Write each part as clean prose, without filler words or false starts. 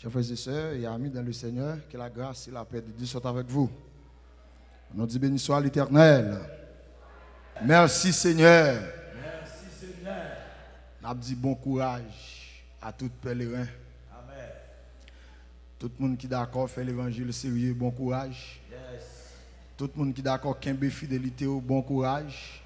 Chers frères et sœurs et amis dans le Seigneur, que la grâce et la paix de Dieu soient avec vous. Nous disons béni soit l'Éternel. Merci Seigneur. Merci Seigneur. Nous dit bon courage à tout pèlerin. Amen. Tout le monde qui est d'accord fait l'évangile sérieux, bon courage. Yes. Tout le monde qui est d'accord qu'aimer fidélité, bon courage.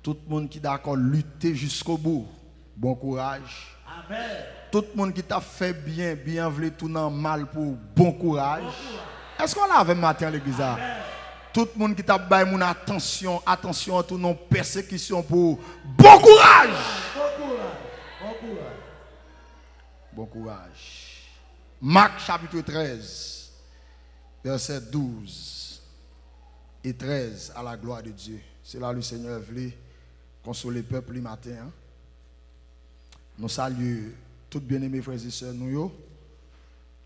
Tout le monde qui est d'accord lutter jusqu'au bout, bon courage. Amen. Tout le monde qui t'a fait bien, bien voulu tout dans mal pour bon courage. Est-ce qu'on l'a avec matin à l'église? Tout le monde qui t'a baillé mon attention, attention à tout non persécution pour bon courage. Bon courage. Bon courage. Bon courage. Marc chapitre 13, verset 12 et 13 à la gloire de Dieu. C'est là le Seigneur voulait consoler le peuple le matin. Hein? Nous saluons tous bien-aimés frères et sœurs, nous,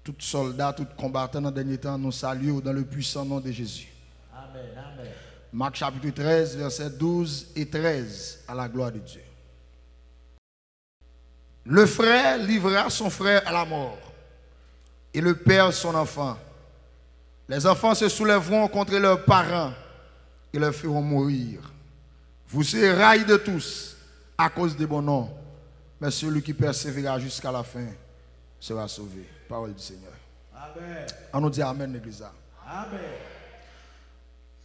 tous soldats, tous combattants dans le dernier temps, nous saluons dans le puissant nom de Jésus. Amen. Amen. Marc chapitre 13, versets 12 et 13 à la gloire de Dieu. Le frère livrera son frère à la mort et le père son enfant. Les enfants se soulèveront contre leurs parents et leur feront mourir. Vous serez raillés de tous à cause des bons noms, mais celui qui persévérera jusqu'à la fin sera sauvé. Parole du Seigneur. Amen. On nous dit Amen, l'église. Amen.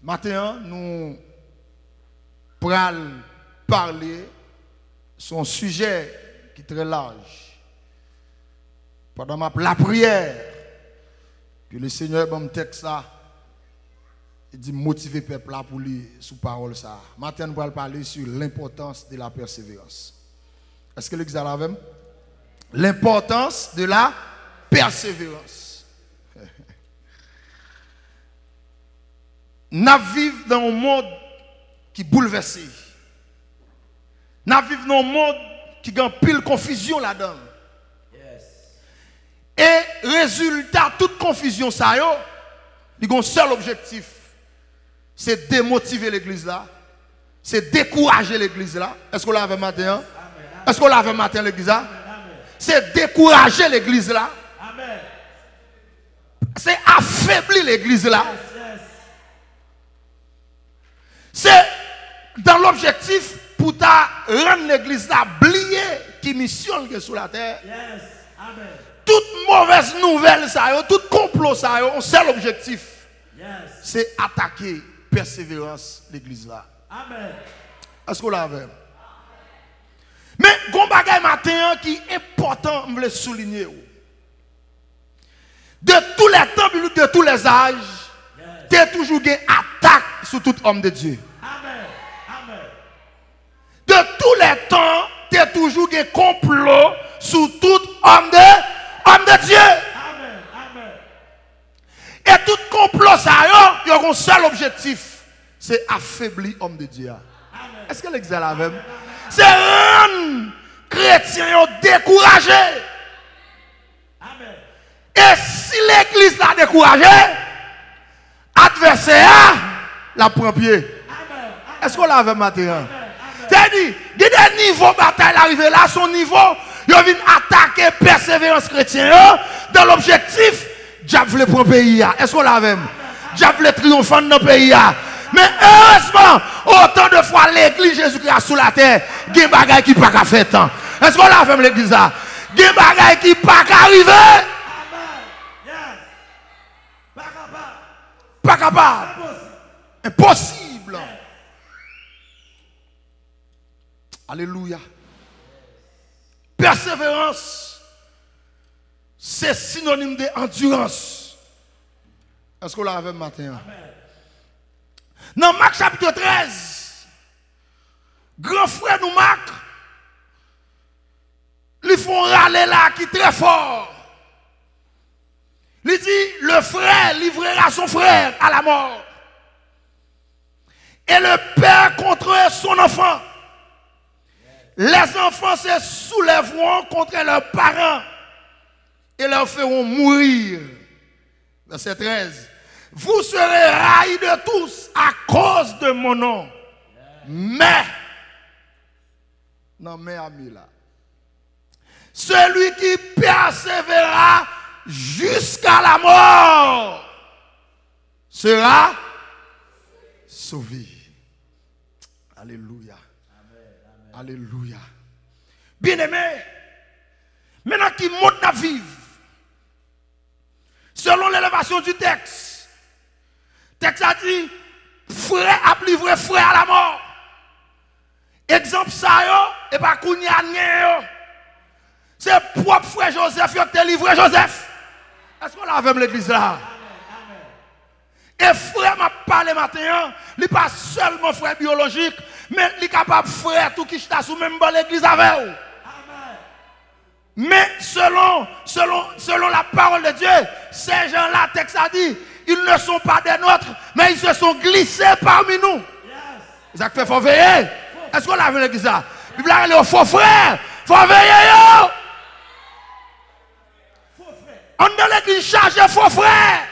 Maintenant, nous pourrons parler sur un sujet qui est très large. Pendant la prière, puis le Seigneur, dans le texte là, il dit motiver le peuple là pour lui sous parole ça. Maintenant, nous allons parler sur l'importance de la persévérance. Est-ce que l'église a la même? L'importance de la persévérance. Nous vivons dans un monde qui est bouleversé. Nous vivons dans un monde qui a pile confusion là-dedans. Yes. Et résultat, toute confusion, ça y a un seul objectif. C'est démotiver l'église là. C'est décourager l'église là. Est-ce qu'on l'a fait matin? Est-ce qu'on l'a fait matin l'église là? C'est décourager l'église là. Amen. C'est affaiblir l'église là. Yes. C'est dans l'objectif pour rendre l'église là oublier qui missionne sur la terre. Yes. Amen. Toute mauvaise nouvelle, ça y est, tout complot, ça y est, un seul objectif. Yes. C'est attaquer, persévérance, l'église là. Amen. Est-ce qu'on l'a vu? Mais, il y a un bagage matin qui est important, je veux souligner. De tous les temps, de tous les âges, il y a toujours une attaque sur tout homme de Dieu. Amen. Amen. De tous les temps, il y a toujours un complot sur tout homme de Dieu. Amen. Amen. Et tout complot, ça y a un seul objectif. C'est affaiblir l'homme de Dieu. Amen. Est-ce que l'église est la même? C'est rendre chrétiens découragés. Amen. Et si l'église l'a découragé, adversaire la prend pied. Amen. Est-ce qu'on l'a vu maintenant? Amen. C'est-à-dire, il y a des niveaux de bataille arrivé là, son niveau, il vient attaquer persévérance chrétienne dans l'objectif, diable voulait prendre le pays. Est-ce qu'on l'a vu? Diable voulait triompher dans le pays. Mais heureusement, autant de fois l'église Jésus-Christ sous la terre, il y a des bagages qui ne peuvent pas faire tant. Est-ce qu'on l'a fait l'église là? Il y a des bagages qui ne peuvent pas arriver. Amen. Yes. Pas capable. Pas capable. Impossible. Alléluia. Persévérance, c'est synonyme d'endurance. Est-ce qu'on l'a vu matin? Amen. Dans Marc chapitre 13, grand frère nous Marc, ils font râler là qui est très fort. Il dit, le frère livrera son frère à la mort. Et le père contre son enfant. Les enfants se soulèveront contre leurs parents et leur feront mourir. Verset 13. Vous serez raillés de tous à cause de mon nom. Mais, non mais ami là, celui qui persévérera jusqu'à la mort sera sauvé. Alléluia. Alléluia. Bien-aimé, maintenant qui monte à vivre, selon l'élévation du texte, le texte a dit, frère a livré frère à la mort. Exemple ça, et pas qu'on y a rien. C'est propre frère Joseph qui a livré Joseph. Est-ce qu'on l'a avec l'église là? Et frère m'a parlé matin, il n'est pas seulement frère biologique, mais il est capable de frère tout qui est sous même dans l'église avec vous. Mais selon la parole de Dieu, ces gens-là, texte a dit, ils ne sont pas des nôtres, mais ils se sont glissés parmi nous. Ça fait faut veiller. Est-ce qu'on l'a vu l'église là? La Bible a dit au faux frère, faut veiller. On a l'église chargée faux frère.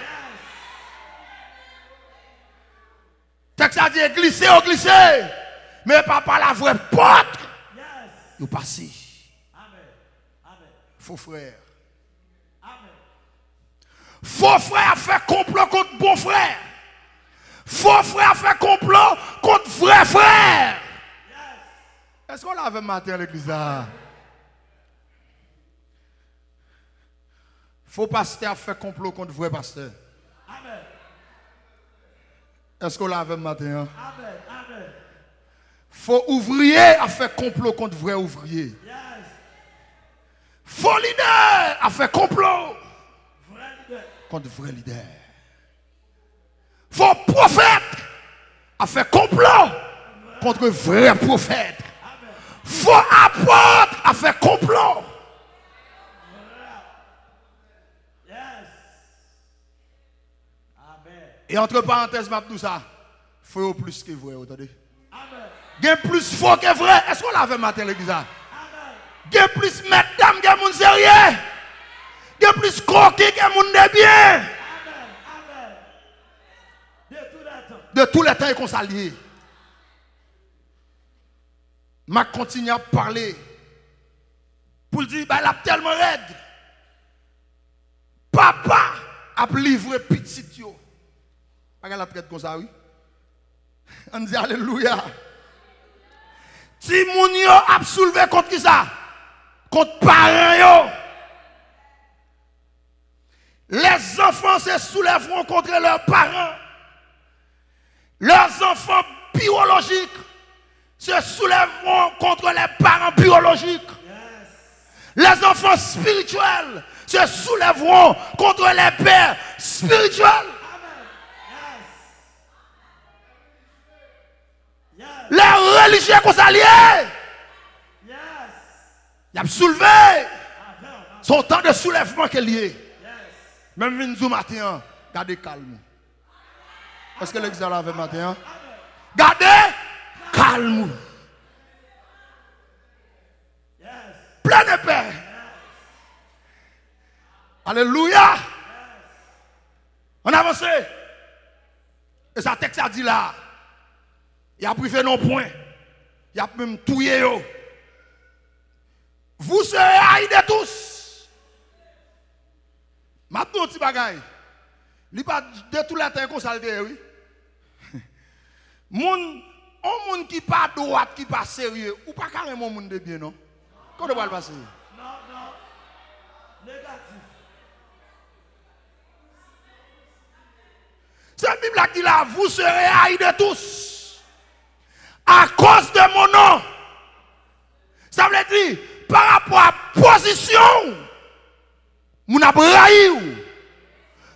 Texte a dit glisser ou glisser. Mais pas par la vraie porte. Vous passez. Faux frère. Faux frère a fait complot contre bon frère. Faux frère a fait complot contre vrai frère. Est-ce qu'on l'avait matin à l'église là? Faux pasteur a fait complot contre vrai pasteur. Amen. Est-ce qu'on l'avait matin? Amen. Amen. Faux ouvrier a fait complot contre vrai ouvrier. Yes. Faux leader a fait complot contre vrai leader. Faux prophète a fait complot contre vrai prophète. Amen. Faux apôtre a fait complot. Et entre parenthèses, tout ça, faux plus que vrai, vous entendez? Il y a plus faux que vrai. Est-ce qu'on l'avait matin l'église? Il y a plus mesdames que moun sérieux. Il y a plus coquille que moun de bien. De tous les temps, ils sont s'allier. Je continue à parler pour dire, bah, il a tellement raide. Papa a livré petit yo. Regarde la traite comme ça, oui. On dit alléluia. Si moun yo a soulevé contre qui ça? Contre parents yo. Les enfants se soulèveront contre leurs parents. Leurs enfants biologiques se soulèveront contre les parents biologiques. Les enfants spirituels se soulèveront contre les pères spirituels. Les religieux qu'on s'allie, ils ont soulevé son temps de soulèvement qu'elle y est. Même Vinzou matin, gardez calme. Est-ce que l'examen avait matin? Gardez calme. Plein de paix. Alléluia. On avance. Et ça texte a dit là. Il a privé non point. Il a même touillé. Vous serez haïs de tous. Maintenant, petit bagaille. Il pas de tout le temps qu'on s'alde, oui. Un monde qui pas droit, qui pas sérieux, ou pas carrément monde de bien, non? Comment va le passer? Non. Négatif. Cette Bible qui dit là, vous serez haïs de tous. À cause de mon nom. Ça veut dire, par rapport à la position, mon abraïou.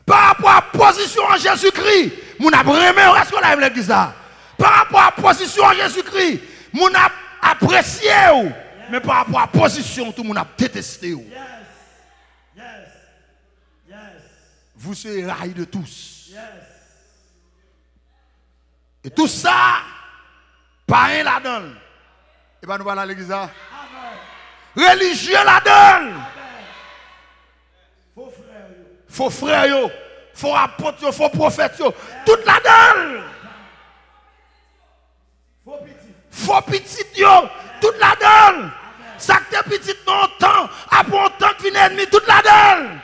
Par rapport à la position en Jésus-Christ, mon abraïmé, est-ce qu'on a l'église ça? Par rapport à la position en Jésus-Christ, mon apprécié. Mais par rapport à la position, tout le monde a détesté. Vous serez raillés de tous. Et tout ça, pas un la donne. Et bien nous allons à l'église. Religieux la donne. Faux frères, faux apôtres, faux prophètes, toute la donne. Faux petits, toute la donne. Ça que petit longtemps, après un temps qui vient ennemi, toute la donne.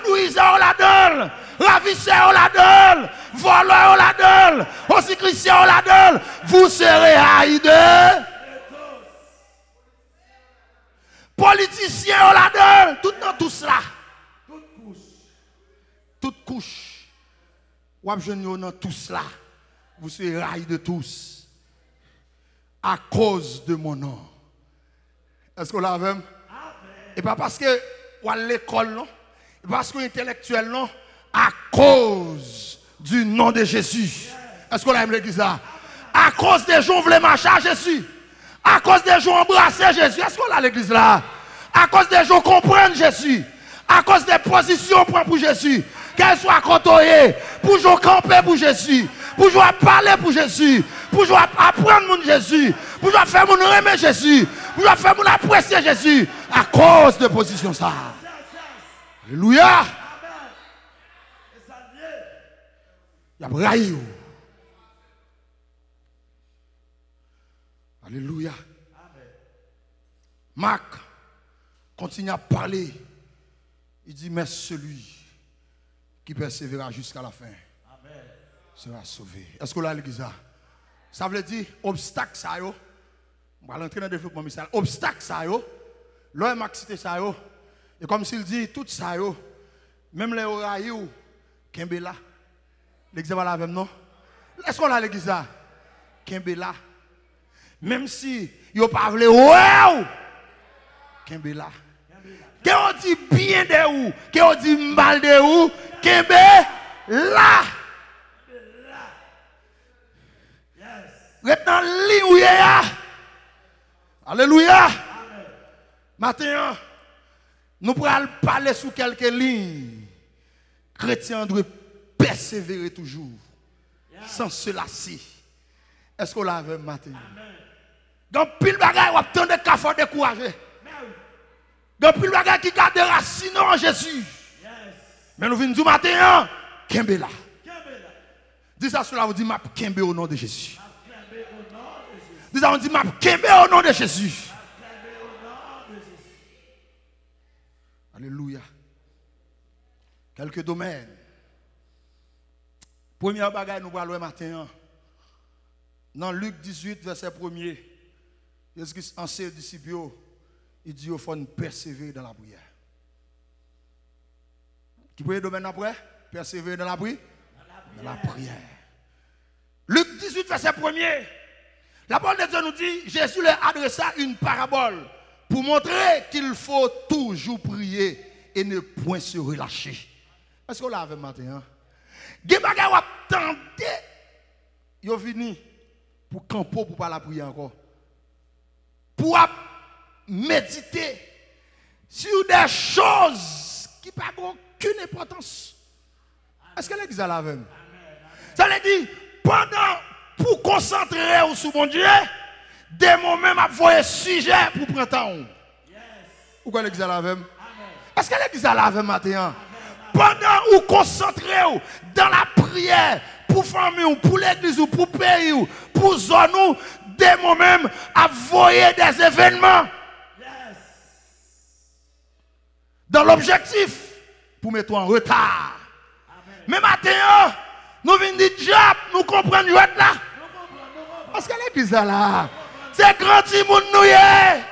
Vaudouiseur la donne, ravisseur la donne, voleur la donne, aussi chrétien la donne, vous serez haïs de politiciens la donne, tout dans tout cela. Toute couche. Ou dans tout cela. Vous serez haïs de tous. À cause de mon nom. Est-ce qu'on l'a vu? Et pas parce que ou à l'école, non? Et pas parce que intellectuel, non? À cause du nom de Jésus. Est-ce qu'on l'a vu l'église là? À cause des gens qui veulent marcher à Jésus. À cause des gens embrasser Jésus. Est-ce qu'on l'a l'église là? À cause des gens comprennent Jésus. À cause des positions prend pour Jésus. Qu'elles soient côtoyées. Pour jouer camper pour Jésus. Pour jouer parler pour Jésus. Pour jouer apprendre mon Jésus. Pour jouer faire mon aimer Jésus. Pour jouer faire mon apprécier Jésus. À cause de position ça. Alléluia. Il y a braillé. Alléluia. Marc continue à parler. Il dit, mais celui qui persévérera jusqu'à la fin sera sauvé. Est-ce que là, l'église a? Ça veut dire, obstacle, ça y est. On va l'entrer dans le développement missionnaire. Obstacle, ça y est. L'homme m'a cité ça y est. Et comme s'il dit, tout ça y est. Même les orailles, Kembela. L'église va là avec non? Est-ce qu'on a l'église là? Kembela. Même si, il n'y a pas voulu, wow! Kembela. Qui on dit bien de où? Qui on dit mal de où? Kembela. Maintenant, l'Alléluia. Alléluia. Maintenant, nous pourrons parler sur quelques lignes. Chrétien doit persévérer toujours. Sans se lasser. Est-ce qu'on l'a vu maintenant? Donc, pile bagaille, on attend de café découragé. Donc, pile bagaille qui garde des racines en Jésus. Mais nous venons du matin, Kembela. Dis ça, cela vous dit, m'a Kembe au nom de Jésus. Dis ça, on dit, m'a Kembe au nom de Jésus. Alléluia. Quelques domaines. Première bagaille, nous parlons matin. Dans Luc 18, verset 1er, Jésus-Christ enseigne aux disciples, il dit qu'il faut persévérer dans la prière. Qui peut le domaine après? Persévérer dans la prière? Dans la prière. Luc 18, verset 1er. La parole de Dieu nous dit, Jésus leur adressa une parabole pour montrer qu'il faut toujours prier et ne point se relâcher. Est-ce qu'on l'a avec matin? Des bagages attendent, ils venu pour camper pour pas la prière encore. Pour méditer sur des choses qui n'ont aucune importance. Est-ce que l'église a la même? Ça veut dire, pendant, pour concentrer sur mon Dieu, des moments à voir sujet pour prendre temps. Pourquoi l'église a la même? Est-ce que l'église a la même matin? Pendant ou concentré dans la prière pour famille, pour l'église, pour pays, pour zone, des moments à voyer des événements. Dans l'objectif pour mettre en retard. Mais maintenant, nous venons du job, nous comprenons jouer là. Parce que l'église là, c'est grand monde nous y.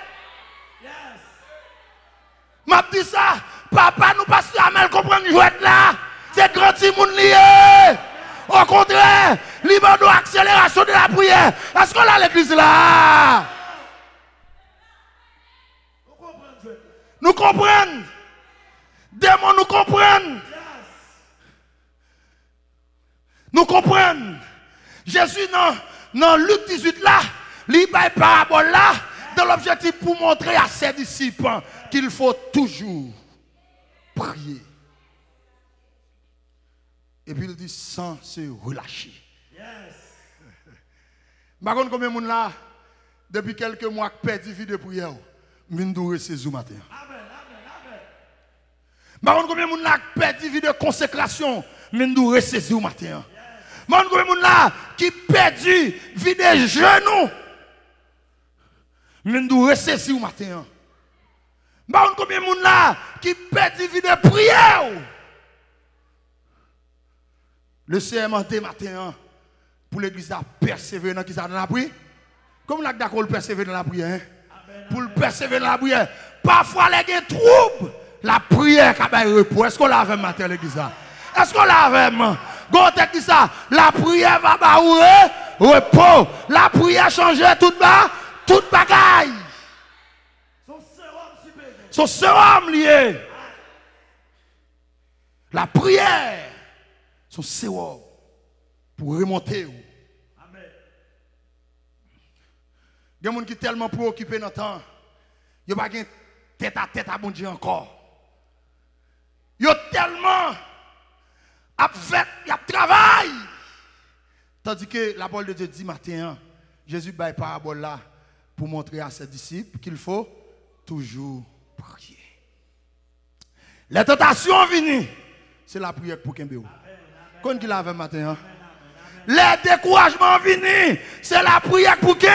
M'a dit ça, papa nous passe à mal comprendre jouer là. C'est grand monde lié. Au contraire, libre d'accélération de la prière. Est-ce qu'on a l'église là? Nous comprenons. Démons nous comprennent. Nous comprenons. Jésus dans Luc 18 là, il y a une parabole là, dans l'objectif pour montrer à ses disciples qu'il faut toujours prier. Et puis il dit sans se relâcher. Par contre, combien de monde là, depuis quelques mois, perdu vie de prière, Mindou recevoir matin. Par contre, combien de monde là, perdu vie de consécration, Mindou recevoir matin. Par contre, combien de monde là, qui perdu vie de genoux, Mindou recevoir matin. Par contre, combien de monde là, qui perdu vie de prière, Le CMT matin, pour l'église à persévérer dans la prière. Comme on a d'accord le persévérer dans la prière. Pour le persévérer dans la prière. Parfois, les gens troubles. La prière qui a repos. Est-ce qu'on l'a avec matin l'église? Est-ce qu'on l'a avec moi? Quand dit ça, la prière va baouer repos. La prière change toute bagaille. Son sérum lié. La prière, son sérum pour remonter. Amen. Il y a des gens qui sont tellement préoccupés dans le temps. Il n'y a pas de tête à tête à bon Dieu encore. Il y a tellement à faire, il y a travail. Tandis que la parole de Dieu dit matin, Jésus baille parabole là pour montrer à ses disciples qu'il faut toujours prier. Les tentations viennent, c'est la prière pour Kembéo. Quand il avait matin, les découragements viennent, c'est la prière pour qui?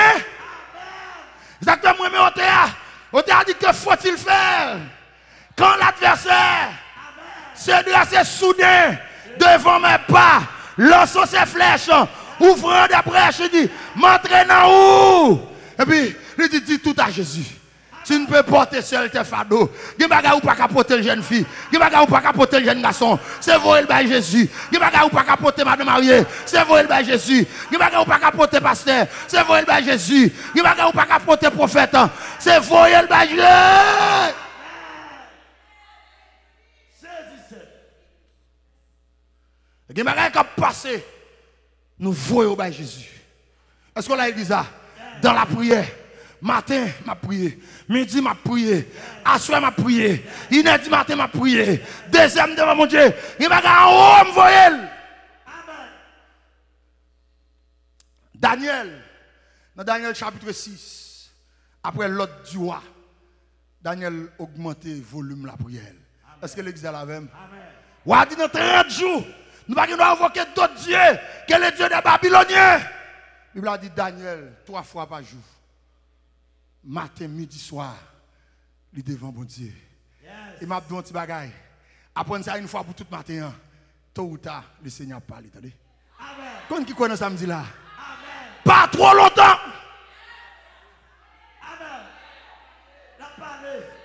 Exactement, mais on t'a dit que faut-il faire quand l'adversaire se dresse soudain devant mes pas, lançant ses flèches, ouvrant des brèches, il dit, m'entraînant où? Et puis, il dit tout à Jésus. Tu ne peux porter seul tes fardeaux. Il n'y a pas de porter le jeune fille. Il n'y a pas de porter le jeune garçon. C'est vous le bail Jésus. Il n'y a pas de porter madame mariée. C'est vous le bail Jésus. Il n'y a pas de porter pasteur. C'est vous le bail Jésus. Il n'y a pas de porter prophète. C'est vous le bail Jésus. Il y a des gens qui passent. Nous voyons au bail Jésus. Est-ce qu'on l'a dit ça? Dans la prière. Matin, m'a prié. Midi, m'a prié. À soir, m'a prié. Inédit matin, m'a prié. Deuxième devant mon Dieu. Il m'a dit en haut, me Daniel, dans Daniel chapitre 6, après l'autre du roi, Daniel augmenté le volume de la prière. Est-ce que l'église est la même? Ou a dit dans 30 jours, nous ne pouvons pas invoquer d'autres dieux que les dieux des Babyloniens. La Bible a dit Daniel 3 fois par jour. Matin, midi, soir, il est devant bon Dieu. Il m'a dit un petit bagaille. Après ça, une fois pour tout matin, tôt ou tard, le Seigneur parle. Quand qui connaît samedi là? Pas trop longtemps.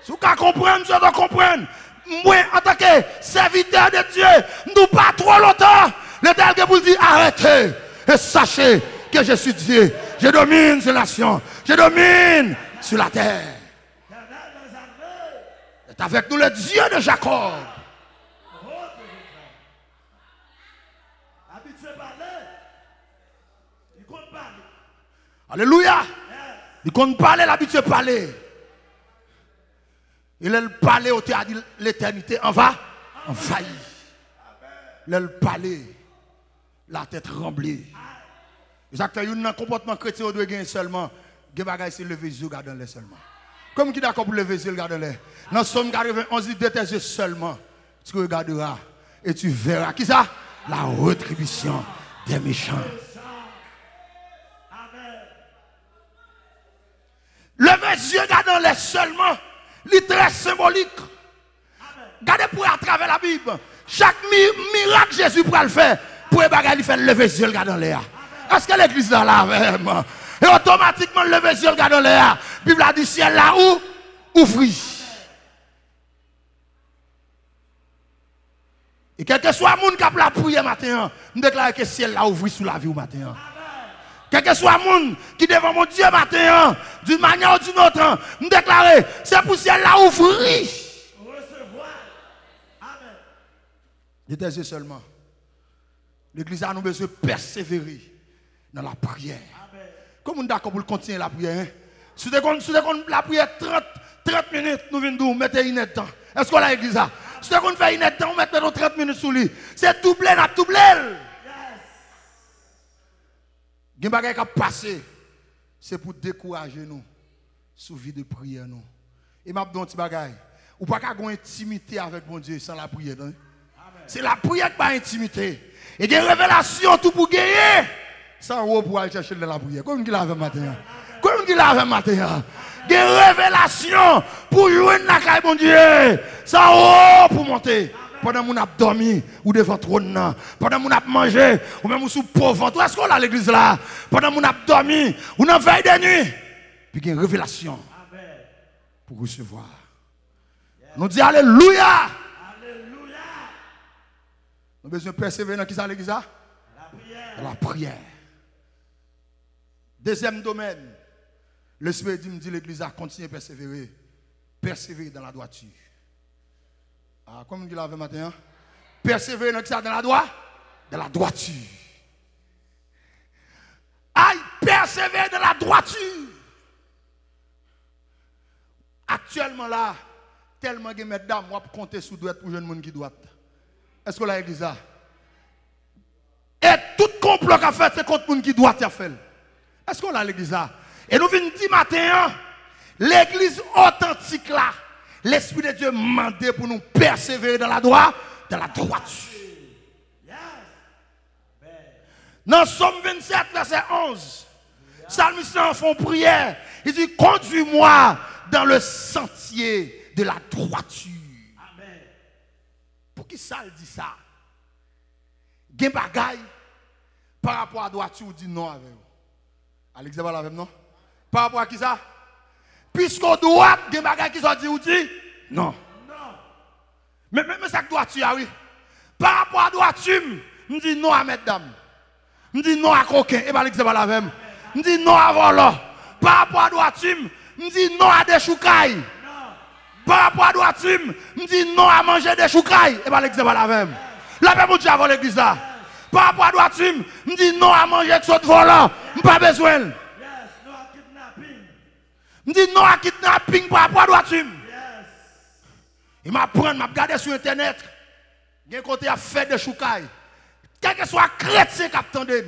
Si vous comprenez, je dois comprendre. Moi, en tant que serviteur de Dieu, nous pas trop longtemps. L'Éternel vous dit arrêtez et sachez que je suis Dieu. Je domine sur la nation. Je domine sur la terre. C'est avec nous le Dieu de Jacob. Alléluia. Il compte parler, l'habitude de parler. Il a parlé au théâtre de l'éternité. On va envahir. Il a parlé, la tête remblée. Exactement, il y a un comportement chrétien qui doit gagner seulement. Il y a des lever les yeux, regardez-les seulement. Comme qui est d'accord pour lever les yeux, regardez-les. Dans Somme 91, il dit de tes yeux seulement. Tu regarderas et tu verras. Qui ça? La rétribution des méchants. Lever les yeux, regardez-les seulement. C'est très symbolique. Regardez pour à travers la Bible. Chaque miracle Jésus pourra le faire. Pour les faire lever les yeux, regardez-les. Est-ce que l'église est là même? Et automatiquement, lever les yeux, regardez-les. La Bible a dit ciel là où ouvri. Et quel que soit le monde qui a la prière matin, nous déclarons que le ciel là ouvri sous la vie au matin. Quel que soit le monde qui devant mon Dieu matin, d'une manière ou d'une autre, nous déclarons, c'est pour ciel là ouvri. Amen. De tes yeux seulement. L'église a nous besoin de persévérer dans la prière. Comme nous d'accord pour continuer la prière. Si la prière 30 minutes, nous venons de mettre une temps. Est-ce qu'on a l'église là? Si on fait une temps, on met 30 minutes sous lui. C'est doublé, n'a doublé. Il y a des choses qui passent. C'est pour décourager nous. Sous vie de prière nous. Et m'a dit un petit bagage. Ou pas qu'à avoir intimité avec mon Dieu sans la prière. C'est la prière qui va intimité. Et des révélations tout pour gagner. Sans haut pour aller chercher de la prière. Comme il avait matin. Comme il avait matin. Des révélations pour jouer dans la caille mon Dieu. Sans haut pour monter. Pendant qu'on a dormi, ou devant trône, pendant qu'on a mangé, ou même sous pauvre, est-ce qu'on a l'église là? Pendant qu'on a dormi, ou dans veille de nuit, puis il y a une révélation pour recevoir. Nous disons Alléluia. Alléluia. Nous avons besoin de persévérer dans qui ça l'église là? La prière. La prière. Deuxième domaine, l'Esprit me dit l'église a continué à persévérer. Persévérer dans la droiture. Ah, comme on dit là le matin, persévérer dans la droiture. Dans la droiture. Aïe, persévérer dans la droiture. Actuellement là, tellement que mesdames, on va compter sur droite pour jeune monde qui droite. Est-ce que la église a? Et tout complot qu'a fait, c'est contre monde qui droite a fait. Est-ce qu'on a l'église là? Et nous venons dire matin, l'église authentique là, l'Esprit de Dieu m'a demandé pour nous persévérer dans la droiture. Dans Somme 27, verset 11, Psalmiste en font prière. Il dit, conduis-moi dans le sentier de la droiture. Amen. Pour qui ça dit ça? Il y a des bagailles par rapport à la droiture, ou dit non avec vous. Alexandre avec non? Par rapport à qui ça? Puisqu'au droit, il y a des bagailles qui sont dit ou dit non. Non. Mais ça que droiture, oui. Par rapport à la droiture, je dis non à mesdames. Je dis non à coquin. Et bien Alexandre avec moi. Je dis non à volant. Par rapport à la droiture, je dis non à des choucailles. Non. Par rapport à la droiture, je dis non à manger des choucailles. Et bien l'exemple avec moi. La même chose avant l'église là. Par rapport à la droiture, je dis non à manger avec ce volant. Je n'ai pas besoin. Yes, no à kidnapping. Je dis non à kidnapping par rapport à la droiture. Yes. Il m'apprend, m'a regardé sur internet. Il y a un côté à faire des choucailles. Quel que soit chrétien qui attendait,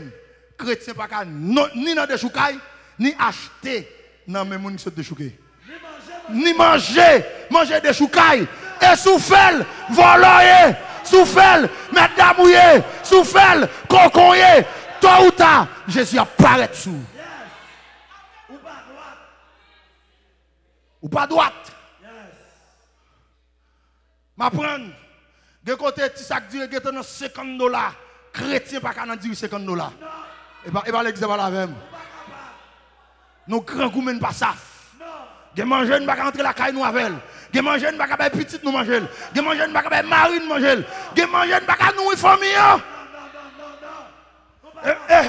chrétien pas ni dans des choucailles, ni acheter dans mes gens qui sont des choucailles. Ni manger des choucailles. Et souffle, voler, souffle, mesdames mouillées, souffle, coconnier, tôt ou tard, Jésus apparaît sous. Yes. Ou pas droite. Ou pas droite. Yes. M'apprendre. De côté, si ça dit que tu as $50, chrétien pas qu'à dire $50. Et pas l'exemple avec nous. Nos grands gourmands pas ça. Ge manger ne pas rentrer la caille nous avec. Ge manger ne pas faire petite nous manger. Ge manger ne pas faire mari nous manger. Ge manger ne pas nourrir famille.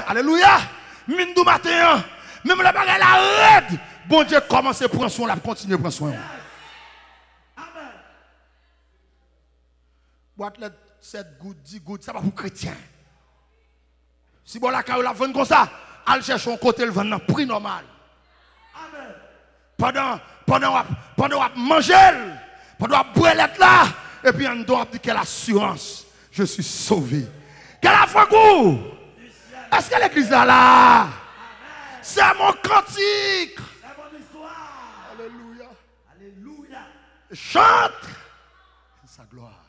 Alléluia. Mine du matin. Même la bagarre la raide. Bon Dieu commence à prendre soin, la continue à prendre soin. Amen. Boîte les 7 gouttes, 10 gouttes, ça va pour chrétien. Si bon la caille la vend comme ça, elle cherche un côté le vend dans prix normal. Amen. Pendant manger, pendant boire là, et puis on doit dire quelle assurance, je suis sauvé. Quelle affaire. Est-ce que l'église est là? C'est mon cantique. C'est mon histoire. Alléluia. Alléluia. Chante sa gloire.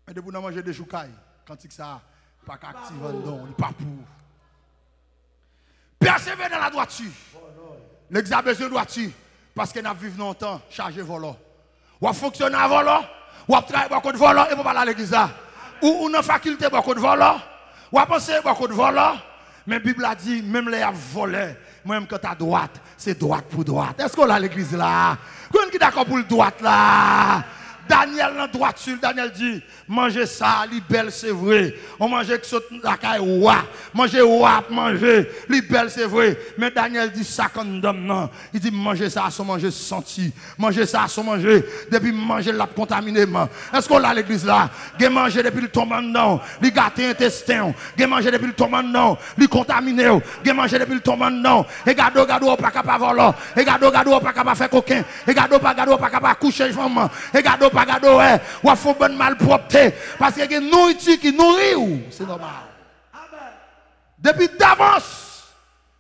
Mais de vous manger des choucailles, cantique ça, pas qu'actif non, il pas pour. Persévérer dans la droiture. L'église a besoin de droiture. Parce qu'elle a vécu longtemps, chargé volant. Ou a fonctionné à volant, ou a travaillé beaucoup de volant, et vous parlez à l'église. Ou dans la faculté, beaucoup de volant, ou a pensé beaucoup de volant. Mais la Bible a dit, même les a volé, même quand tu as droite, c'est droite pour droite. Est-ce qu'on a l'église là? Qu'on est d'accord pour le droite là? Daniel dans droiture, Daniel dit, mangez ça, li belle c'est vrai. On mange que la caille roi. Manger roi, manger, li belle c'est vrai. Mais Daniel dit ça comme d'homme non. Il dit manger ça sans manger senti. Manger ça sans manger. Depuis manger la contaminé. Est-ce qu'on a l'église là? Gen manger depuis le tombe non. Li gâté intestin. Gen manger depuis le tombe non. Li contaminé. Gen manger depuis le tombe non. Et gado pas capable voler. Et gado pas capable faire coquin. Et gado pas capable coucher femme. Et gado ou à faire bonne malpropreté parce que les nourriture qui nourrit c'est normal. Amen. Depuis d'avance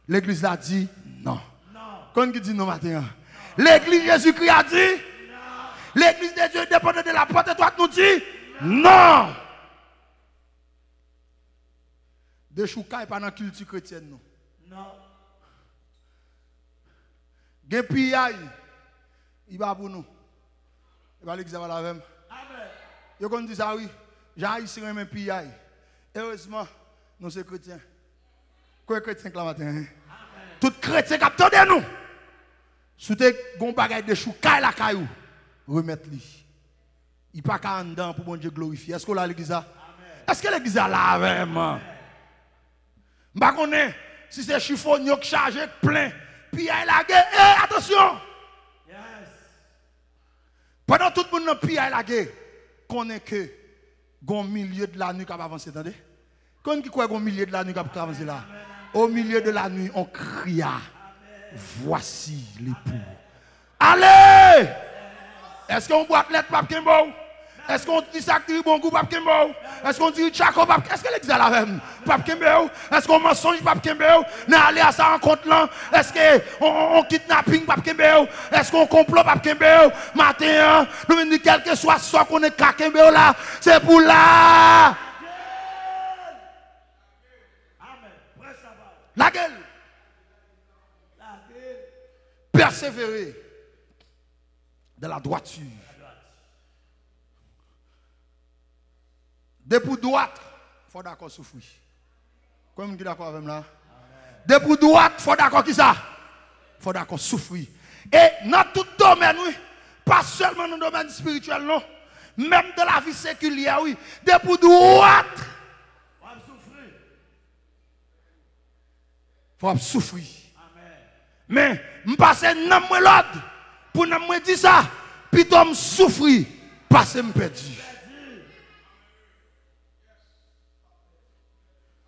l'église a dit non. Non. Quand qui dit non matin? L'église Jésus-Christ a dit Non. l'église de Dieu dépendant de la porte étroite nous dit non. De choucaille pas dans la culture chrétienne non. Non. Gen piaille il va pour nous. Et va l'examen la même. Amen. Yo qu'on dit ça oui, Jean ici même pays. Heureusement, nous sommes chrétiens. Quoi chrétien la matin? Tout chrétien qui attendent nous. Si tu as un bagage de chou, la caillou, remettre lui. Il n'y a pas qu'à en dedans pour bon Dieu glorifier. Est-ce que l'église a? Est-ce que l'église a là vraiment? Je ne sais pas si c'est chiffonnier qui chargé plein. Puis il y a la guerre. Attention! Yes. Pendant tout le monde dans le pays, la guerre, connaît que au milieu de la nuit qui va avancer. Attendez? Quand qui croit au milieu de la nuit qui va avancer là? Au milieu de la nuit, on cria. Voici l'époux. Allez! Est-ce qu'on boit lettre Pape Kimbo? Est-ce qu'on dit ça qui bon goût Pape Kimbo? Est-ce qu'on dit Chaco Pape? Est-ce que l'église a la même? Pape Kimbo? Est-ce qu'on mensonge Pape Kimbo? N'a aller à sa rencontre là? Est-ce qu'on kidnapping Pape Kimbo? Est-ce qu'on complot Pape Kimbo? Matin, nous venons dire quel que soit ce qu'on est Pape Kimbo là, c'est pour là. La gueule. Persévérer de la droiture. Depuis droite, il faut d'accord souffrir. Comme qui d'accord avec moi là? Depuis droite, il faut d'accord qui ça? Il faut d'accord souffrir. Et dans tout domaine, oui, pas seulement dans le domaine spirituel, non, même dans la vie séculière, oui, depuis droite, il faut souffrir. Mais, je passe dans mon l'ordre pour me dire ça, puis je souffrir, parce que je perdu.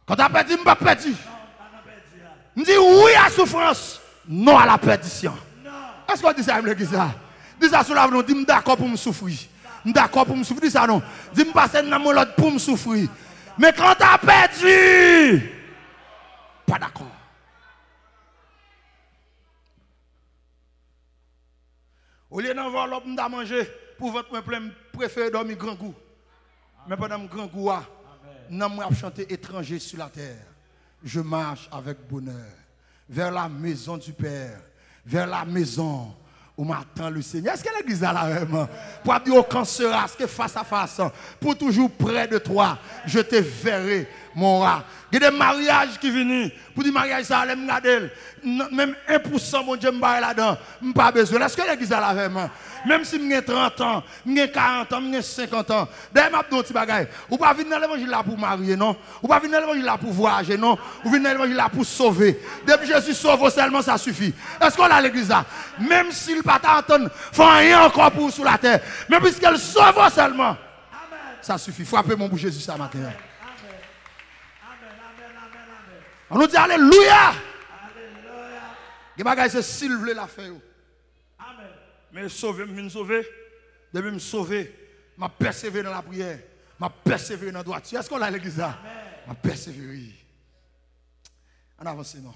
Quand tu as perdu, je ne pas perdu. Je dis oui à la souffrance, non à la perdition. Est-ce qu'on dit ça, l'église? Dis ça sur la vie, dis d'accord pour me souffrir. D'accord pour me souffrir, dis ça non. Dis me passer dans mon l'ordre pour me souffrir. Mais quand tu as perdu, pas d'accord. Au lieu d'avoir l'homme à manger, pour votre peuple, préférez dormir grand goût. Mais pendant mon grand goût, non, moi, chanter étranger sur la terre. Je marche avec bonheur vers la maison du Père, vers la maison où m'attend le Seigneur. Est-ce que l'église a là vraiment? Pour dire au cancer, est-ce que face à face, pour toujours près de toi, je te verrai, mon rat. Il y a des mariages qui viennent. Pour dire mariage, ça allait me garder. Même 1%, mon Dieu, me barre là-dedans. Je n'ai pas besoin. Est-ce que l'église a là vraiment? Même si j'ai 30 ans, j'ai 40 ans, j'ai 50 ans. D'ailleurs, je dis que vous ne pas venir dans l'évangile là pour marier, non? Vous ne pas venir dans l'évangile là pour voyager, non? Vous venez dans l'évangile là pour sauver. Depuis que Jésus sauve seulement, ça suffit. Est-ce qu'on a l'église là? Même s'il ne pas t'entendre, il faut rien encore pour sur la terre. Mais puisqu'elle sauve seulement, ça suffit. Frappez mon bout Jésus ça matin. On nous dit Alléluia. Les bagages c'est s'il veut la faire. Amen. Mais sauver, me sauver. Depuis me sauver, m'a persévérer dans la prière, m'a persévérer dans la droiture. Est-ce qu'on a l'église là? M'a persévérer. En avance non.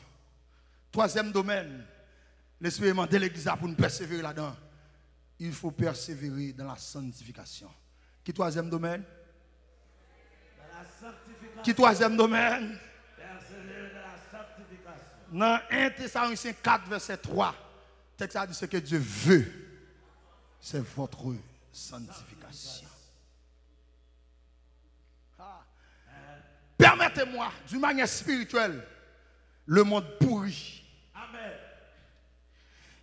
Troisième domaine, l'expériment de l'église pour nous persévérer là-dedans. Il faut persévérer dans la sanctification. Qui troisième domaine? Dans la sanctification. Qui troisième domaine? Persévérer dans la sanctification. Dans 1 Thessaloniciens 4, verset 3, le texte a dit ce que Dieu veut, c'est votre sanctification. Ah. Permettez-moi, d'une manière spirituelle, le monde pourri. Amen.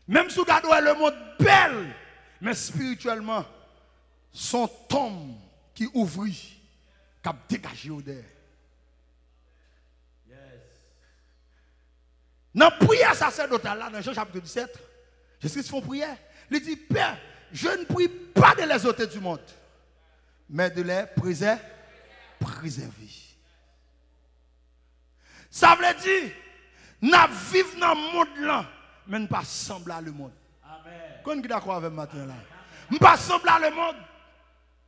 Même si vous regardez le monde belle, mais spirituellement, son tombe qui ouvrit, qui a dégagé au dehors. Dans la prière sacerdotale, là, dans Jean chapitre 17, Jésus fait une prière. Il dit, Père, je ne prie pas de les ôter du monde, mais de les préserver. Ça veut dire, nous vivons dans le monde là, mais ne pas sembler à le monde. Amen. Quand vous êtes d'accord avec moi là? Ne pas sembler à le monde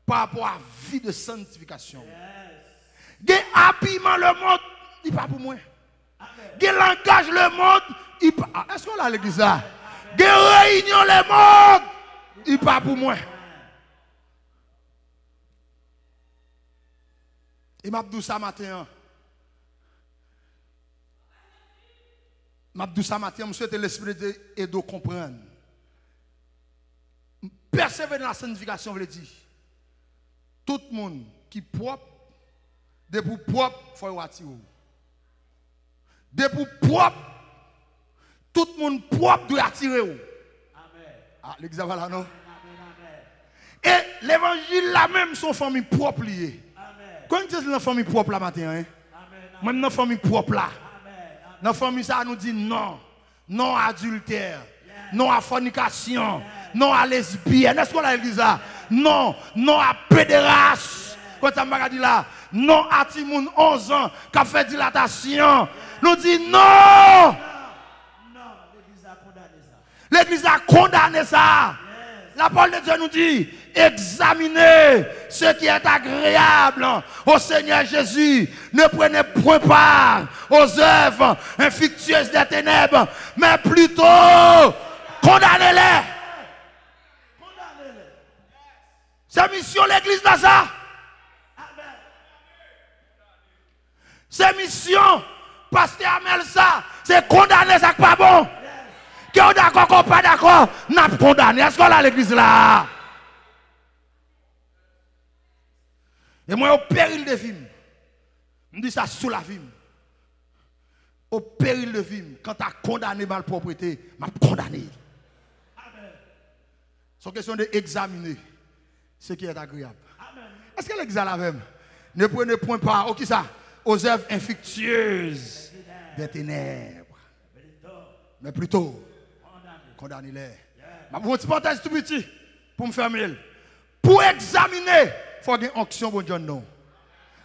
par rapport à la vie de sanctification. Yes. Habillement le monde, il n'est pas pour moi. Qui langage le monde, est-ce qu'on a l'église là? Qui réunion le monde, il pas pour moi. Il m'a dit ça matin. Je souhaite l'esprit et de comprendre. Persévérer dans la sanctification, veut dire. tout le monde qui est propre, de pour propre, il faut attirer. De pour propre, tout le monde propre doit attirer. Amen. Ah, l'examen là, non? Et l'évangile là même, son famille propre liée. Quand tu es dans la famille propre là matin, hein? Même dans la famille propre là. Dans la famille ça nous dit non. Non à adultère. Non à fornication. Non à lesbienne. Est-ce qu'on a l'église là? Non. Non à pédéraste. Quand ça m'a dit là, non à Timoun 11 ans qui a fait dilatation. Nous dit non. Non, l'église a condamné ça. L'église a condamné ça. La parole de Dieu nous dit, examinez ce qui est agréable au Seigneur Jésus. Ne prenez point part aux œuvres infructueuses des ténèbres, mais plutôt condamnez-les. Condamnez-les. C'est mission l'église dans ça. Amen. C'est mission, pasteur Amel ça. C'est condamner ça qui n'est pas bon. Qui est d'accord, qu'on pas d'accord, n'a pas condamné. Est-ce qu'on a l'église là? Et moi, au péril de vie, je dis ça sous la vie. Au péril de vie, quand tu as condamné ma propriété, je condamné. C'est une question d'examiner ce qui est agréable. Est-ce que l'église là même? Ne prenez point part qui ça? Aux œuvres infructueuses des ténèbres. Mais plutôt, condamnez-les. Je vais vous dire un petit tout petit pour me fermer. Pour examiner, il faut avoir une onction pour John. Non.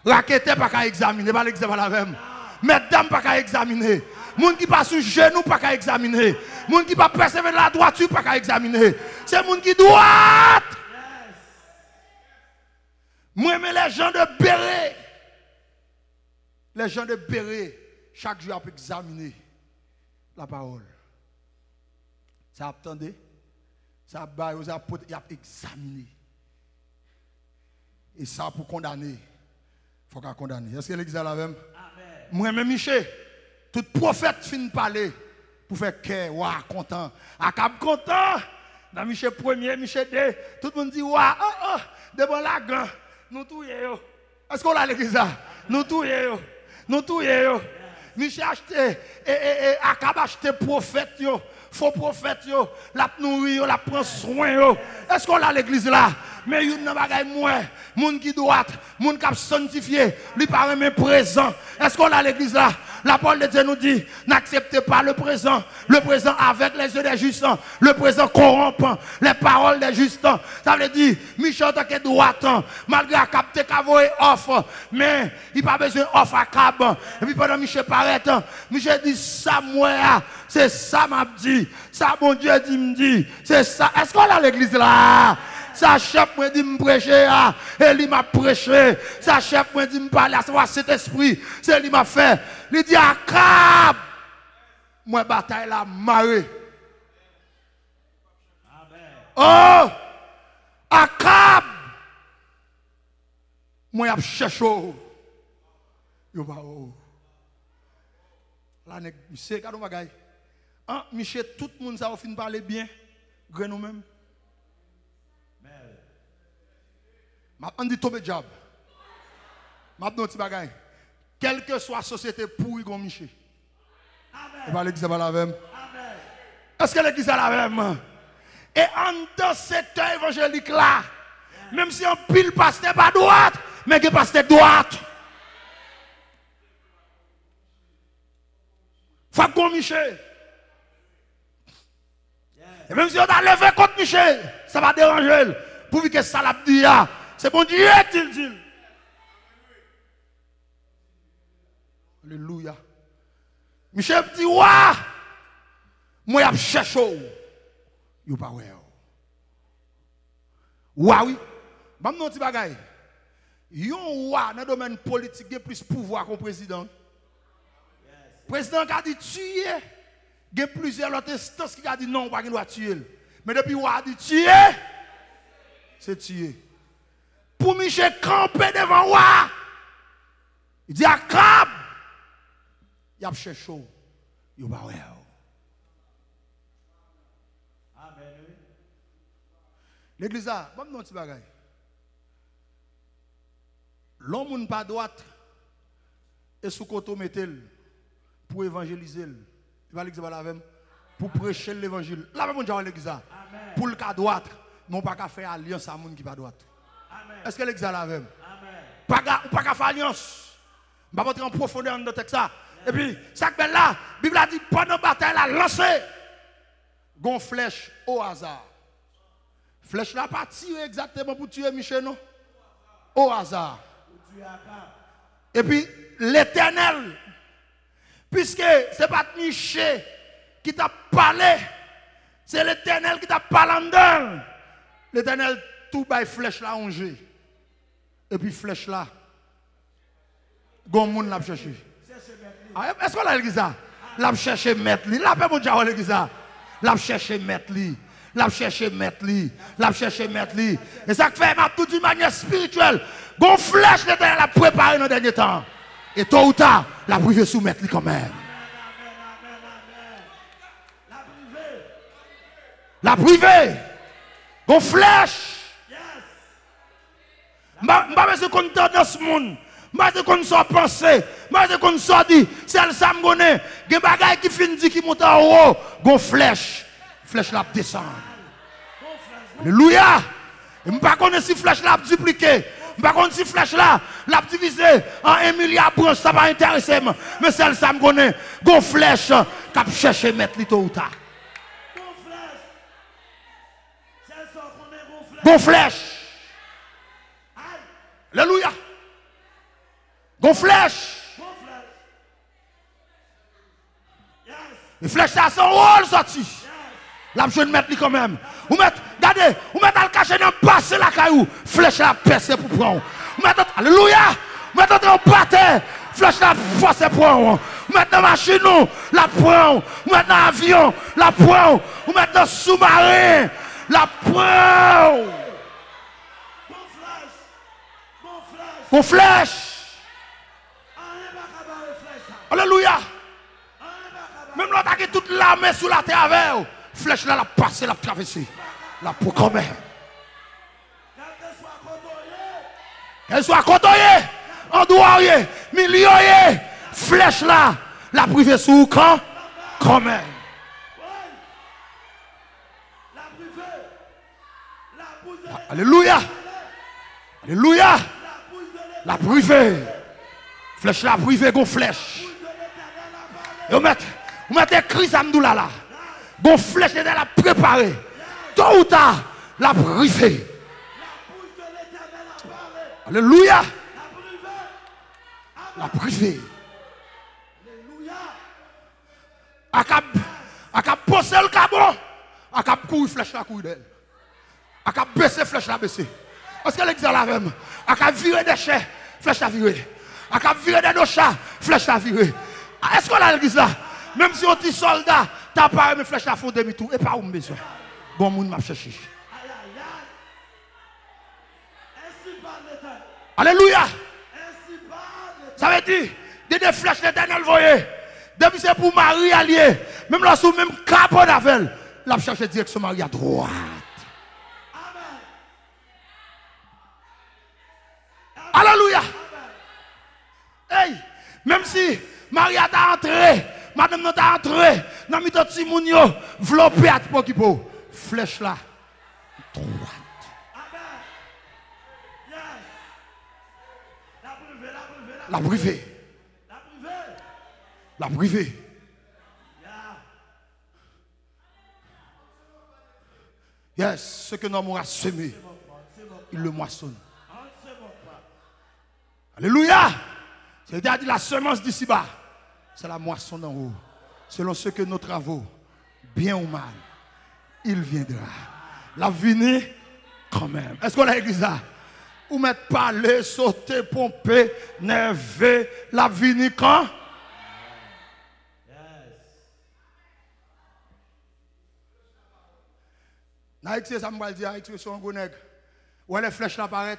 Raquette pas qu'à examiner, pas l'examen la même. Mesdames pas qu'à examiner. Moun qui passe sur genou pas qu'à examiner. Moun qui pas persévérer la droiture pas qu'à examiner. C'est moun qui droite. Moi mais les gens de Béret. Les gens de Béret chaque jour peuvent examiner la parole. Ça attendez, ça va examiner. Et ça pour condamner, il faut qu'on condamne. Est-ce que l'église est la même? Moi-même, Michel, tout prophète finit de parler pour faire cœur, ouah, content. Akab content. Dans Michel 1er, Michel 2, tout le monde dit, ouah, devant la gang, nous tous. Est-ce qu'on a l'église là? Nous tous. Nous tous. Michel acheté, Akab acheté prophète, faux prophète, la nourrir, la prend soin. Est-ce qu'on a l'église là? Mais il y a des gens moun qui droite, moun qui sanctifié, lui paraît même présent. Est-ce qu'on a l'église là? La parole de Dieu nous dit, n'acceptez pas le présent avec les yeux des justes, le présent corrompant les paroles des justes. Ça veut dire, Michel tant que droite, malgré à capter qu'avoyer offre, mais il n'a pas besoin d'offre à cab. Et puis pendant Michel paraît, Michel dit, ça moi, c'est ça m'a dit, ça mon Dieu dit me dit, c'est ça. Est-ce qu'on a l'église là? Sa chef m'a dit me prêcher, et lui m'a prêché. Sa chef m'a dit me parler à savoir cet esprit, c'est lui m'a fait. Il dit Akab, moi bataille la marée. Oh, Akab, moi y a cherché. Yo ba oh. Là c'est cadeau bagay. Michel tout le monde ça fin parler bien, grand nous même. Je dis tomber job. Je dis petit bagay. Quelle que soit la société pourrie comme Michel. Et pas l'église la même. Est-ce que l'église est la même? Et en dans ce secteur évangélique là, même si on pile pasteur pas droite, mais que pasteur droite. Faut qu'on Michel. Et même si on a levé contre Michel, ça va déranger. Pour que ça l'a dit. C'est bon Dieu qu'il dit. Alléluia. Michel dit, ouah, moi je cherche. Yo pas ouais. Ouah oui. Bam non ti bagay. Yon ouah dans le domaine politique il a plus pouvoir qu'un président. Le président qui a dit tuer, il y a plusieurs autres instances qui a dit non, pas qu'il doit tuer. Mais depuis ouah a dit tuer, c'est tuer. Pour Michel camper devant moi. Il dit Akab. Il a cherché chaud. Il va ouais. Amen. L'église a, bon non petit bagay. L'homme n'est pas droite et sous côté mettez pour évangéliser. Il va l'exemple avec pour prêcher l'évangile. Là même on dit l'église pour le cas droite, non pas qu'à faire alliance à monde qui pas droite. Est-ce que l'exemple avec pas qu'à faire alliance. Je vais rentrer en profondeur dans le texte ça. Et puis ça que là, la Bible a dit pendant la bataille la lancer gon flèche au hasard. Flèche là pas tiré exactement pour tuer Michel non. Au hasard. Et puis l'Éternel, puisque ce n'est pas Michel qui t'a parlé, c'est l'Éternel qui t'a parlé en dedans. L'Éternel tout bail flèche là ongé. Et puis flèche là, gon moun l'a cherché. Est-ce qu'on a l'église ça? L'a cherché mettre li. Là pas mon diable l'église ça. L'a cherché mettre li. L'a cherché mettre li. L'a cherché mettre li. Et ça fait ma toute d'une manière spirituelle. Gon flèche l'Éternel a préparé dans le dernier temps. Et tôt ou tard, la privé soumettre li quand même. La privée. Gon flèche. Je ne sais pas dans ce monde. Je ne sais pas si penser. Je ne sais pas si c'est le samgoné. Il y a des bagages qui finissent qui montent en haut. Gon flèche. Flèche là descend. Alléluia. Je ne sais pas si flèche là dupliqué. Je ne sais pas si flèche là l'a divisé en 1 milliard branches. Ça va intéresser. Mais c'est le samgoné. Gon flèche qui a cherché mettre li tôt ou tard. Gon flèche. Alléluia. Gon flèche. Les flèches ça sont rôle sorti. La je ne mettre quand même. Vous mettez, regardez, vous mettez le cachet dans passer la caillou. Flèche la percer pour prendre. Vous mettez, alléluia. Vous mettez en pâté. Flèche la force pour prendre. Vous mettez dans la machine, la prendre. Vous mettez dans l'avion, la prendre. Vous mettez dans le sous-marin, la prendre. Gon flèche. Alléluia. Même l'autre qui toute l'armée sous la terre avec. Flèche là, la passe, la traversée. La pour quand même. Qu'elle soit côtoyée, endouillée, millionnaire. Flèche là, la privée sous quand même. Alléluia. Alléluia. La privée. Flèche la privée, gon flèche. Et vous mettez Christ Amdoula là. Gon flèche est la préparée. Tôt ou tard, la privée. Alléluia. La privée. A cap poser le cabon. A cap courir flèche la courir d'elle. A cap baisser flèche la baisser. Parce que l'exemple la même. A cap virer des chais, flèche la virer. A cap virer des dochats, flèche la virer. Est-ce qu'on a l'église là? Même si on dit soldat, t'as pas mes flèches à fond demi-tour. Et pas où besoin. Bon monde m'a cherché. Alléluia. Ça veut dire, des flèches l'éternel voyez. Depuis c'est pour Marie allié. Même là, sous même capot d'avel. La cherche direction Marie à droite. Alléluia. Hey, même si Marie a entré, madame n'a entré, n'a mis ton petit mounio, vlopé à Pokipo. Flèche là. Droite. La privée. La privée. Yes, ce que nous avons semé, il le moissonne. Alléluia. C'est-à-dire la semence d'ici-bas, c'est la moisson d'en haut. Selon ce que nos travaux, bien ou mal, il viendra. La venue, quand même. Est-ce qu'on a l'église là? Ou mettre parler, sauter, pomper, nerver, la venue quand? Naïk, ça me dire, expression gonègue. Où les flèches apparaissent,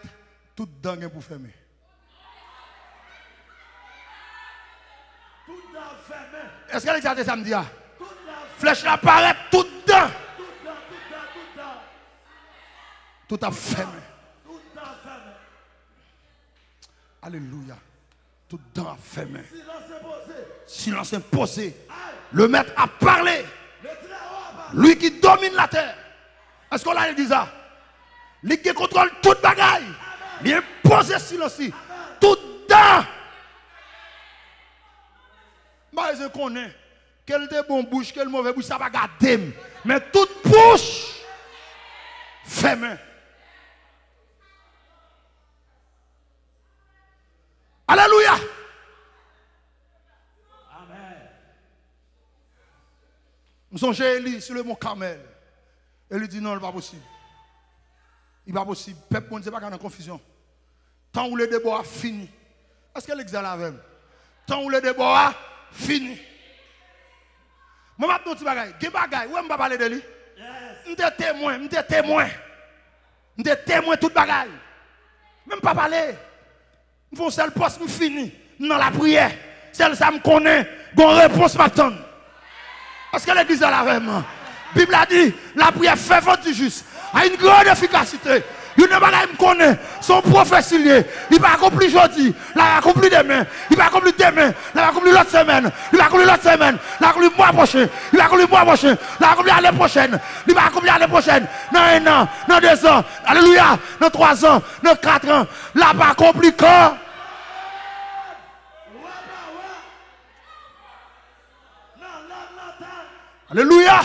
tout dingue pour fermer. Est-ce que les ça me dit? Flèche apparaît, tout dedans. Tout a fermé. Alléluia. Tout dent fermé. Silence imposé. Silence imposé. Le maître a parlé. Lui qui domine la terre. Est-ce qu'on l'a dit ça? Lui qui contrôle toute bagaille. Il est posé silence. Tout dent. Je connais. Quel de bon bouche, quel mauvais bouche, ça va garder. Mais toute bouche fermée. Alléluia. Amen. Nous sommes chez Élie sur le mont Carmel. Élie dit non, il n'est pas possible. Il n'est pas possible. Peuple, ne pas dans confusion. Tant où le débat a fini. Est-ce que l'exil avec? Tant où le débat a fini. Moi, je vais te dire, je vais pas parler de lui. Je suis témoin, je suis témoin. Je suis témoin de toute bagaille. Même pas parler. Je fais un seul poste, je finis. Dans la prière. Celle ça me connaît. Bonne réponse m'attend. Parce que l'église est là vraiment. La Bible a dit, la prière fervente du juste a une grande efficacité. Il ne va pas me connaître. Son prophète, il va accomplir aujourd'hui. Il va accomplir demain. Il va accomplir demain. Il va accomplir l'autre semaine. Il va accomplir l'autre semaine. Il va accomplir le mois prochain. Il va accomplir le mois prochain. Il va accomplir l'année prochaine. Il va accomplir l'année prochaine. Dans 1 an, dans 2 ans. Alléluia. Dans 3 ans, dans 4 ans. Là, pas accompli quand? Alléluia.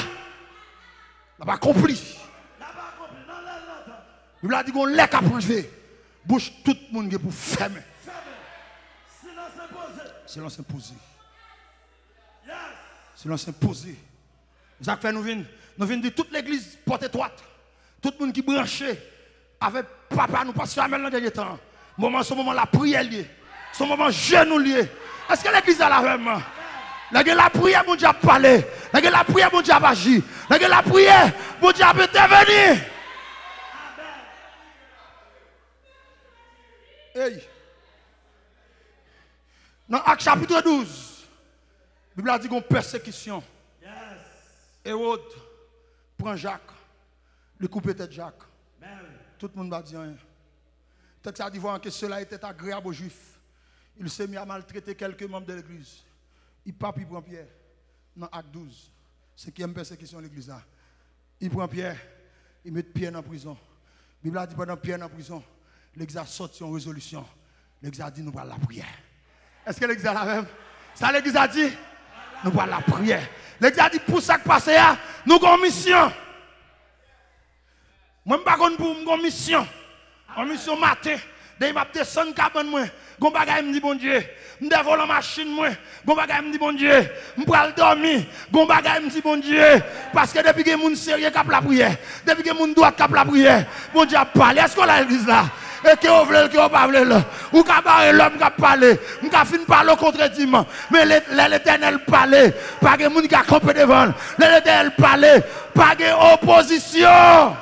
Là, pas accompli. Il a dit qu'on l'a qu'à priver. Bouche tout le monde pour fermer. Silence imposé. Silence imposé. Yes. Silence imposé. Ça fait nous venons de toute l'église porte étroite. Tout le monde qui branché avec papa nous passe à dans le dernier temps. Ce moment la prière liée. Ce moment genou lié. Est-ce que l'église a la vraiment? La prière, mon Dieu a parlé. La prière, mon Dieu a agi. La prière, mon Dieu a intervenu. Hey. Dans Acte chapitre 12, la Bible a dit qu'on persécution. Yes. Hérode prend Jacques, le coupe tête Jacques. Mary. Tout le monde va dire rien. Tant que ça dit que cela était agréable aux Juifs, il s'est mis à maltraiter quelques membres de l'église. Il pape, il prend Pierre. Dans Acte 12, c'est qui aime persécution de l'église là. Il prend Pierre, il met Pierre en prison. La Bible a dit pendant Pierre en prison, l'église a sorti en résolution. L'église a dit nous parlons la prière. Est-ce que l'église a la même? Ça l'église a dit nous parlons la prière. L'église a dit pour ça que passe là, nous avons une mission. Moi, je ne sais pas pour une mission. Une mission matin. Dès que je descends cabane moi, gon bagay me dit bon Dieu, me dévole la machine moi, gon bagay me dit bon Dieu, me pral dormir, gon bagay me dit bon Dieu, parce que depuis que moun sérieux cap la prière, depuis que moun droit cap la prière, bon Dieu a parlé. Est-ce qu'on a l'église là? Et que vous voulez que vous parlez là, ou ka barrer l'homme qui parler, on ka fin parler au contrediment, mais l'Éternel parlait, pas que moun qui a campé devant, l'Éternel parlait, pas que opposition.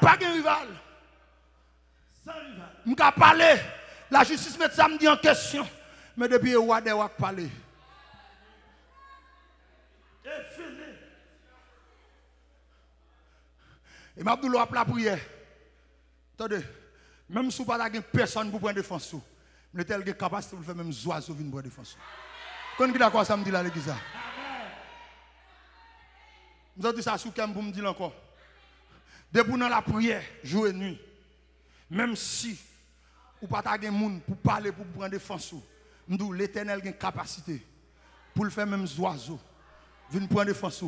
Pas de rival. Sans rival. Je peux parler. La justice met ça me dit en question. Mais depuis le roi des rois parler. Et fini. Et m'a dit la prière. Attendez. Même si vous n'avez pas personne pour prendre défense. Mais tel que capacité de faire même oiseaux viennent prendre défense. Quand vous d'accord ça me dit là l'église. Nous avons dit ça sous Kem pour me dire encore. Depuis dans la prière, jour et nuit, même si vous n'avez pas de monde pour parler, pour prendre défense, l'Éternel a une capacité pour le faire même oiseaux, venir prendre défense.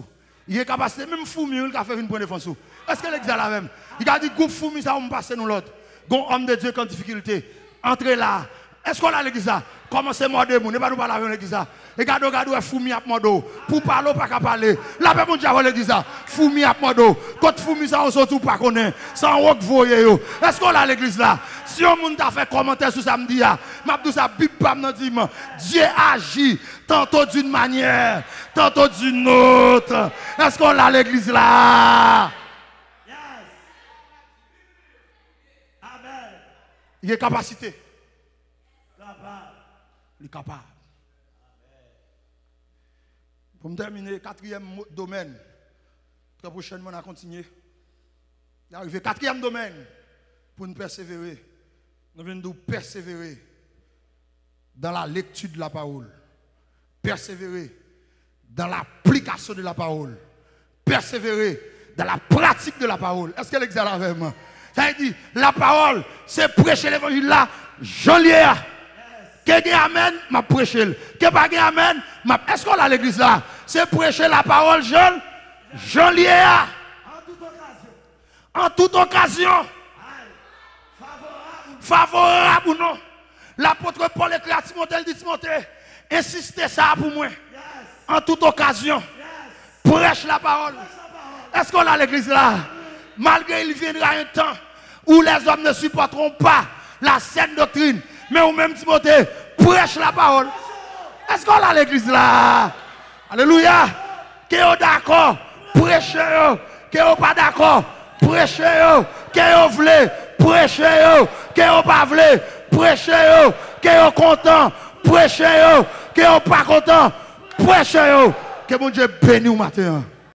Il a une capacité, même Foumi, il a fait venir prendre défense. Est-ce que l'exil a même? Il a dit, groupe Foumi, ça va me passer nous l'autre. Gon homme de Dieu qui a difficulté. Entrez là. Est-ce qu'on a l'église là? Commencez moi de vous, ne pas nous parler avec l'église là. Et regardez, Foumi à modo. Pour parler, pas qu'à parler. La paix mon Dieu avec l'église là. Foumi à modo. Quand Foumi ça, on se tout pas connaît. Sans rock voyer yo. Est-ce qu'on a l'église là? Si on moun t'a fait commentaire sur samedi là, m'a dit ça, bip bam nan dit, Dieu agit tantôt d'une manière, tantôt d'une autre. Est-ce qu'on a l'église là? Yes. Amen. Il y a capacité. Capable. Il est capable. Pour me terminer, 4e domaine. Très prochainement, on a continué. Arrivé quatrième domaine pour nous persévérer. Nous venons de persévérer dans la lecture de la parole. Persévérer dans l'application de la parole. Persévérer dans la pratique de la parole. Est-ce qu'elle existe avec moi? Ça veut dire, la parole, c'est prêcher l'évangile là, j'en lié. Que amen, m'a prêché. Que pas amen, est-ce qu'on a l'église là? C'est prêcher la parole, j'en lié. En toute occasion. Favorable ou non. L'apôtre Paul écrit à Timothée, il dit Timothée, insistez ça pour moi. En toute occasion. Prêche la parole. Est-ce qu'on a l'église là? Malgré il viendra un temps où les hommes ne supporteront pas la saine doctrine. Mais ou même Timothée, prêche la parole. Est-ce qu'on a l'église là? Alléluia. Que vous d'accord? Prêchez-vous. Que vous pas d'accord? Prêchez-vous. Que vous voulez? Prêchez-vous. Que vous pas voulez? Prêchez-vous. Que vous content? Prêchez-vous. Que vous pas content? Prêchez-vous. Que mon Dieu bénisse au matin.